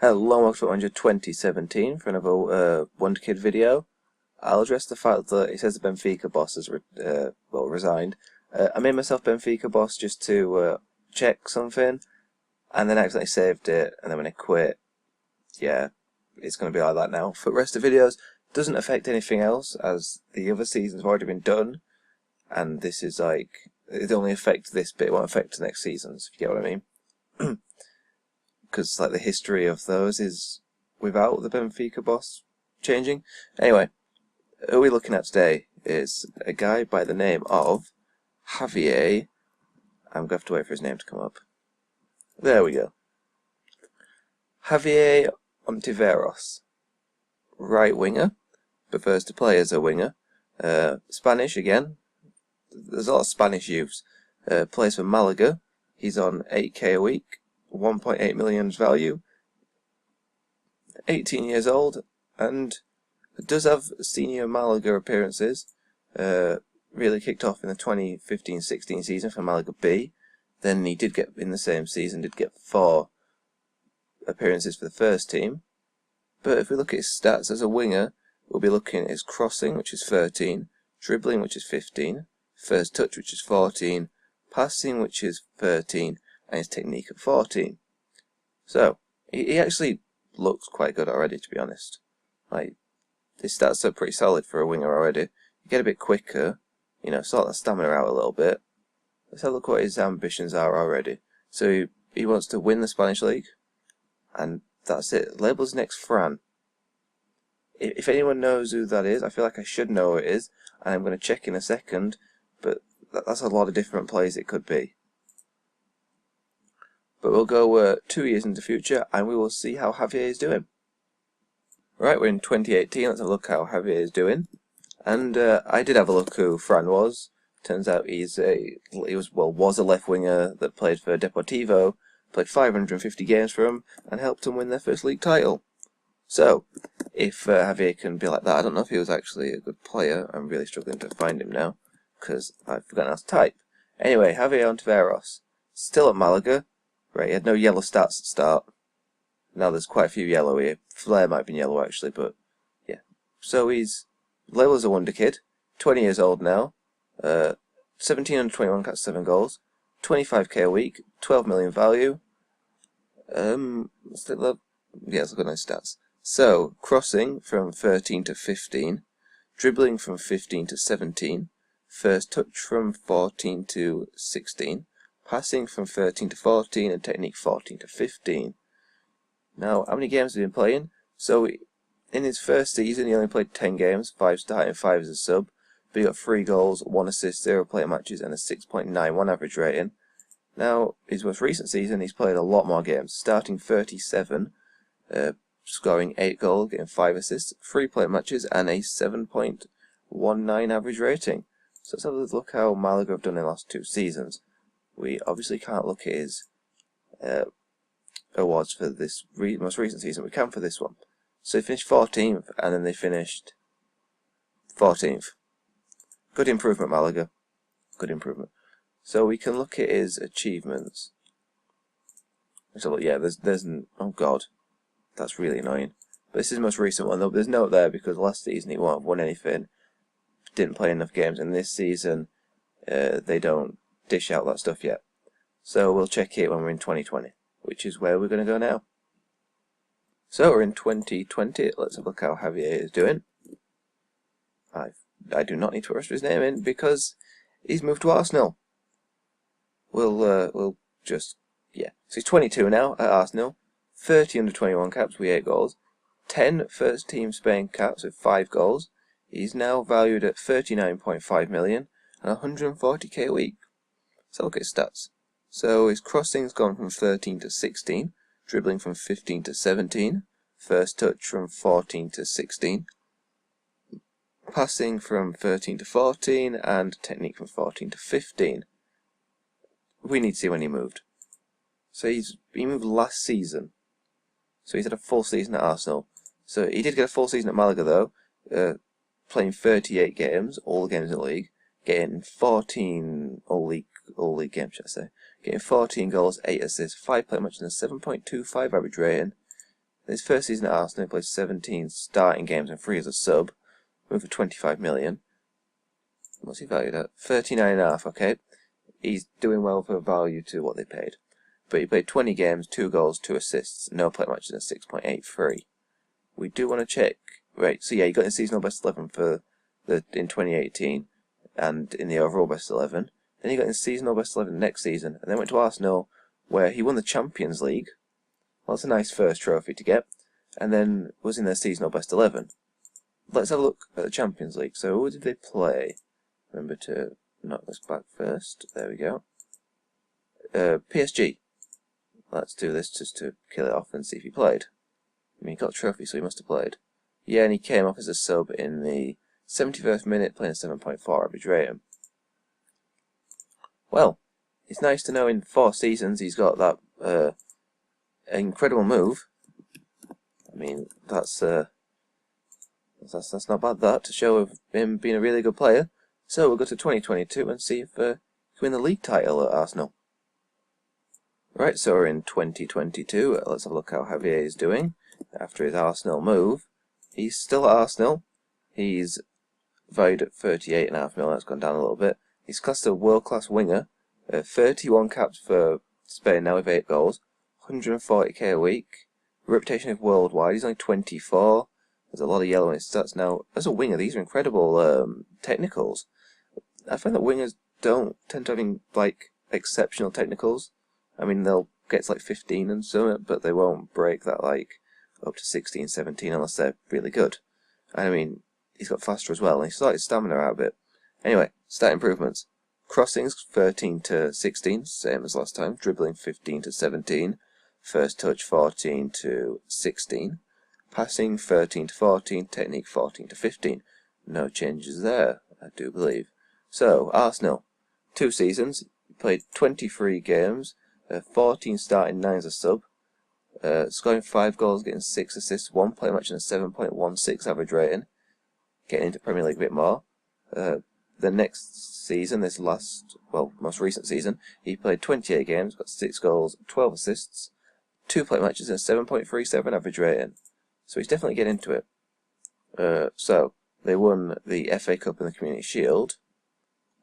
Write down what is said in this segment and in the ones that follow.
Hello, welcome to 2017 for another Wonderkid video. I'll address the fact that it says the Benfica boss has resigned. I made myself Benfica boss just to check something, and then I accidentally saved it, and then when I quit, yeah, it's going to be like that now. For the rest of the videos, doesn't affect anything else, as the other seasons have already been done, and this is like, it only affects this bit, it won't affect the next seasons, if you get what I mean. Because like the history of those is without the Benfica boss changing. Anyway, who we're looking at today is a guy by the name of Javier. I'm going to have to wait for his name to come up. There we go. Javier Ontiveros. Right winger. Prefers to play as a winger. Spanish again. There's a lot of Spanish youths. Plays for Malaga. He's on 8k a week. 1.8 million value, 18 years old, and does have senior Malaga appearances. Really kicked off in the 2015-16 season for Malaga B. Then he did get, in the same season, did get 4 appearances for the first team. But if we look at his stats as a winger, we'll be looking at his crossing, which is 13, dribbling, which is 15, first touch, which is 14, passing, which is 13, and his technique at 14. So, he actually looks quite good already, to be honest. Like, his stats are pretty solid for a winger already. You get a bit quicker, you know, sort the stamina out a little bit. Let's have a look what his ambitions are already. So, he wants to win the Spanish League, and that's it. Labels next Fran. If anyone knows who that is, I feel like I should know who it is, and I'm going to check in a second, but that's a lot of different players it could be. But we'll go 2 years into the future, and we will see how Javier is doing. Right, we're in 2018. Let's have a look how Javier is doing. And I did have a look who Fran was. Turns out he was a left winger that played for Deportivo, played 550 games for him, and helped them win their first league title. So, if Javier can be like that, I don't know if he was actually a good player. I'm really struggling to find him now, because I've forgotten how to type. Anyway, Javier Ontiveros, still at Malaga. Right, he had no yellow stats at the start. Now there's quite a few yellow here. Flair might have been yellow actually, but yeah. So he's labelled as a Wonderkid, 20 years old now, 17 under 21 got 7 goals, 25k a week, 12 million value. Let's look at nice stats. So, crossing from 13 to 15, dribbling from 15 to 17, first touch from 14 to 16, passing from 13 to 14, and technique 14 to 15. Now, how many games has he been playing? So, in his first season, he only played 10 games, 5 starting, 5 as a sub. But he got 3 goals, 1 assist, 0 player matches, and a 6.91 average rating. Now, his most recent season, he's played a lot more games, starting 37, scoring 8 goals, getting 5 assists, 3 player matches, and a 7.19 average rating. So let's have a look how Malaga have done in the last 2 seasons. We obviously can't look at his awards for this most recent season. We can for this one. So he finished 14th, and then they finished 14th. Good improvement, Malaga. Good improvement. So we can look at his achievements. So yeah, there's oh god, that's really annoying. But this is the most recent one. There's no note there because last season he won't have won anything. Didn't play enough games, and this season they don't dish out that stuff yet. So we'll check it when we're in 2020, which is where we're going to go now. So we're in 2020. Let's have a look how Javier is doing. I do not need to rush his name in because he's moved to Arsenal. We'll just, yeah. So he's 22 now at Arsenal. 30 under 21 caps with 8 goals. 10 first team Spain caps with 5 goals. He's now valued at 39.5 million and 140k a week. So look at his stats. So his crossing's gone from 13 to 16, dribbling from 15 to 17, first touch from 14 to 16, passing from 13 to 14, and technique from 14 to 15. We need to see when he moved. So he moved last season. So he's had a full season at Arsenal. So he did get a full season at Malaga though, playing 38 games, all the games in the league, getting 14 all league games, should I say. Getting 14 goals, 8 assists, 5 player matches, and a 7.25 average rating. His first season at Arsenal, he played 17 starting games and 3 as a sub. Went for 25 million. What's he valued at? 39.5, okay. He's doing well for value to what they paid. But he played 20 games, 2 goals, 2 assists, no play matches, and 6.83. We do want to check. Right, so yeah, he got in seasonal best 11 for in 2018 and in the overall best 11. Then he got in seasonal best 11 next season, and then went to Arsenal, where he won the Champions League. Well, that's a nice first trophy to get, and then was in their seasonal best 11. Let's have a look at the Champions League. So who did they play? Remember to knock this back first. There we go. PSG. Let's do this just to kill it off and see if he played. I mean, he got a trophy, so he must have played. Yeah, and he came off as a sub in the 71st minute, playing a 7.4 average rating. Well, it's nice to know in 4 seasons he's got that incredible move. I mean, that's not bad, that, to show of him being a really good player. So we'll go to 2022 and see if he can win the league title at Arsenal. Right, so we're in 2022. Let's have a look how Javier is doing after his Arsenal move. He's still at Arsenal. He's valued at 38.5 million. That's gone down a little bit. He's classed a world-class winger. 31 caps for Spain now with 8 goals. 140k a week. Reputation of worldwide. He's only 24. There's a lot of yellow in his stats now. As a winger, these are incredible technicals. I find that wingers don't tend to have like exceptional technicals. I mean, they'll get to like 15 and something, but they won't break that like up to 16, 17 unless they're really good. And I mean, he's got faster as well, and he's started stamina out a bit. Anyway, stat improvements. Crossings 13 to 16, same as last time. Dribbling 15 to 17. First touch 14 to 16. Passing 13 to 14. Technique 14 to 15. No changes there, I do believe. So, Arsenal, 2 seasons, played 23 games, 14 starting, 9 as a sub, scoring 5 goals, getting 6 assists, 1 play match and a 7.16 average rating. Getting into Premier League a bit more. The next season, most recent season, he played 28 games, got 6 goals, 12 assists, 2 play matches and a 7.37 average rating. So he's definitely getting into it. So, they won the FA Cup and the Community Shield.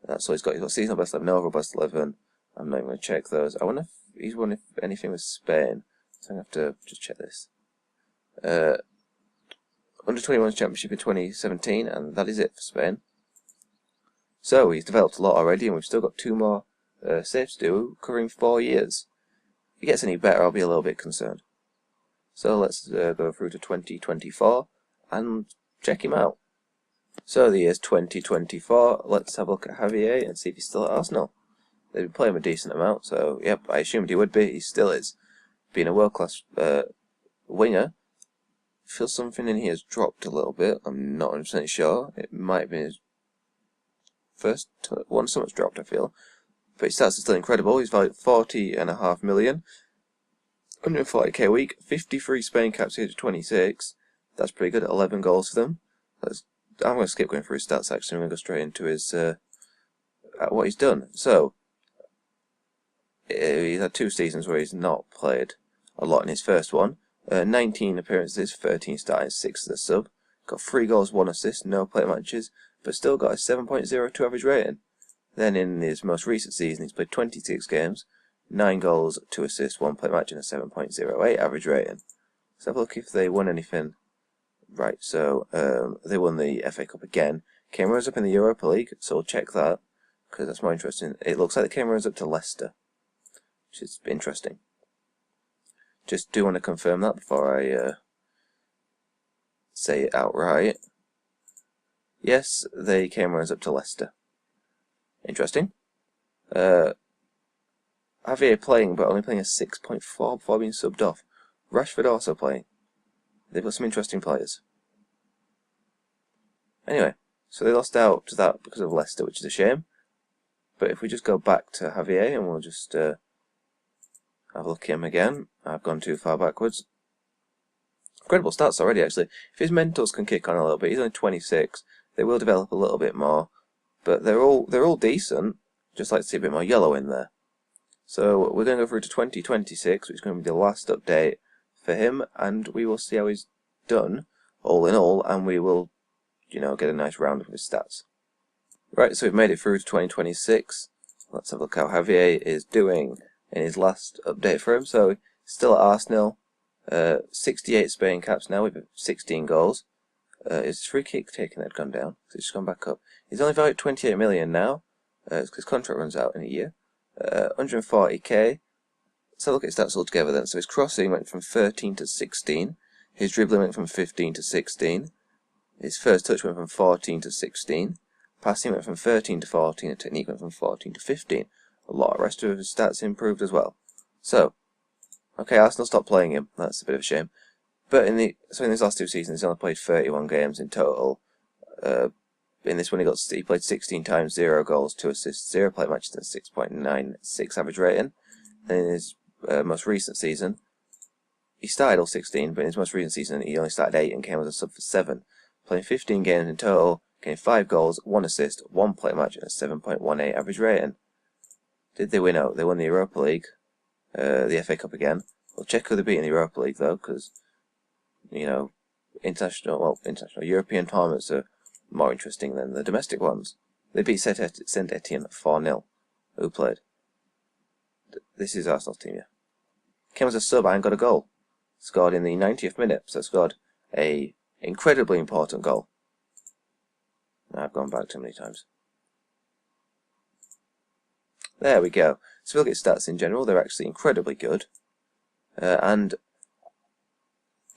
That's all he's got. He's got seasonal best 11, overall best 11. I'm not even going to check those. I wonder if he's won anything with Spain. So I'm going to have to just check this. Under 21's Championship in 2017, and that is it for Spain. So he's developed a lot already, and we've still got 2 more saves to do, covering 4 years. If he gets any better, I'll be a little bit concerned. So let's go through to 2024 and check him out. So the year's 2024. Let's have a look at Javier and see if he's still at Arsenal. They've been playing him a decent amount, so yep, I assumed he would be. He still is. Being a world-class winger, feels something in here has dropped a little bit. I'm not 100% sure. It might have been his first one. Something's dropped, I feel. But his stats are still incredible. He's valued 40.5 million. 140k a week. 53 Spain caps here to 26. That's pretty good at 11 goals for them. I'm going to skip going through his stats actually. I'm going to go straight into his what he's done. So he's had 2 seasons where he's not played a lot in his first one. 19 appearances, 13 starting, 6 as a sub. Got 3 goals, 1 assist, no play matches, but still got a 7.02 average rating. Then in his most recent season, he's played 26 games, 9 goals, 2 assists, 1 play match, and a 7.08 average rating. Let's have a look if they won anything. Right, so they won the FA Cup again. Came runners up in the Europa League, so we'll check that, because that's more interesting. It looks like they came runners up to Leicester, which is interesting. Just do want to confirm that before I say it outright. Yes, they came runners up to Leicester. Interesting. Javier playing, but only playing a 6.4 before being subbed off. Rashford also playing. They've got some interesting players. Anyway, so they lost out to that because of Leicester, which is a shame. But if we just go back to Javier and we'll just have a look at him again. I've gone too far backwards. Incredible stats already, actually. If his mentals can kick on a little bit, he's only 26. They will develop a little bit more, but they're all decent. Just like to see a bit more yellow in there. So we're going to go through to 2026, which is going to be the last update for him, and we will see how he's done, all in all, and we will, you know, get a nice roundup of his stats. Right, so we've made it through to 2026. Let's have a look how Javier is doing in his last update for him. So, still at Arsenal, 68 Spain caps now with 16 goals. His free kick taking had gone down, so it's just gone back up. He's only valued 28 million now, because his contract runs out in a year. 140k. So look at his stats altogether then. So his crossing went from 13 to 16. His dribbling went from 15 to 16. His first touch went from 14 to 16. Passing went from 13 to 14, and technique went from 14 to 15. A lot of the rest of his stats improved as well. So, okay, Arsenal stopped playing him. That's a bit of a shame. But in his last 2 seasons, he only played 31 games in total. In this one, he played 16 times, 0 goals, 2 assists, 0 play matches, and 6.96 average rating. And in his most recent season, he started all 16, but in his most recent season, he only started 8 and came as a sub for 7, playing 15 games in total. Getting 5 goals, 1 assist, 1 play match, and a 7.18 average rating. Did they win out? They won the Europa League, the FA Cup again. We'll check who they beat in the Europa League though, because, you know, international European tournaments are more interesting than the domestic ones. They beat Saint Etienne 4-0. Who played? This is Arsenal's team, yeah. Came as a sub and got a goal. Scored in the 90th minute, so scored a incredibly important goal. I've gone back too many times. There we go. So we'll look at stats in general. They're actually incredibly good. And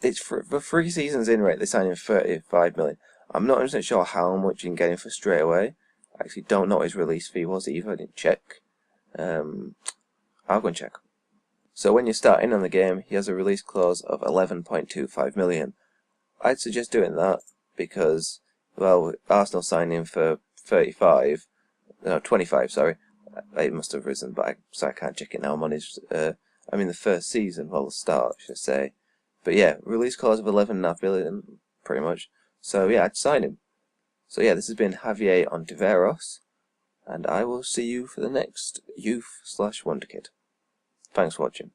it's for 3 seasons in rate, they signed him 35 million. I'm not 100% sure how much you can get him for straight away. I actually don't know what his release fee was either. I didn't check. I'll go and check. So when you're starting on the game, he has a release clause of 11.25 million. I'd suggest doing that because, well, Arsenal signed him for 25, sorry. It must have risen, but I can't check it now. I'm on his, I'm in the first season, well, the start, I should say. But yeah, release clause of 11.5 million, pretty much. So yeah, I'd sign him. So yeah, this has been Javier Ontiveros, and I will see you for the next Youth/Wonderkid. Thanks for watching.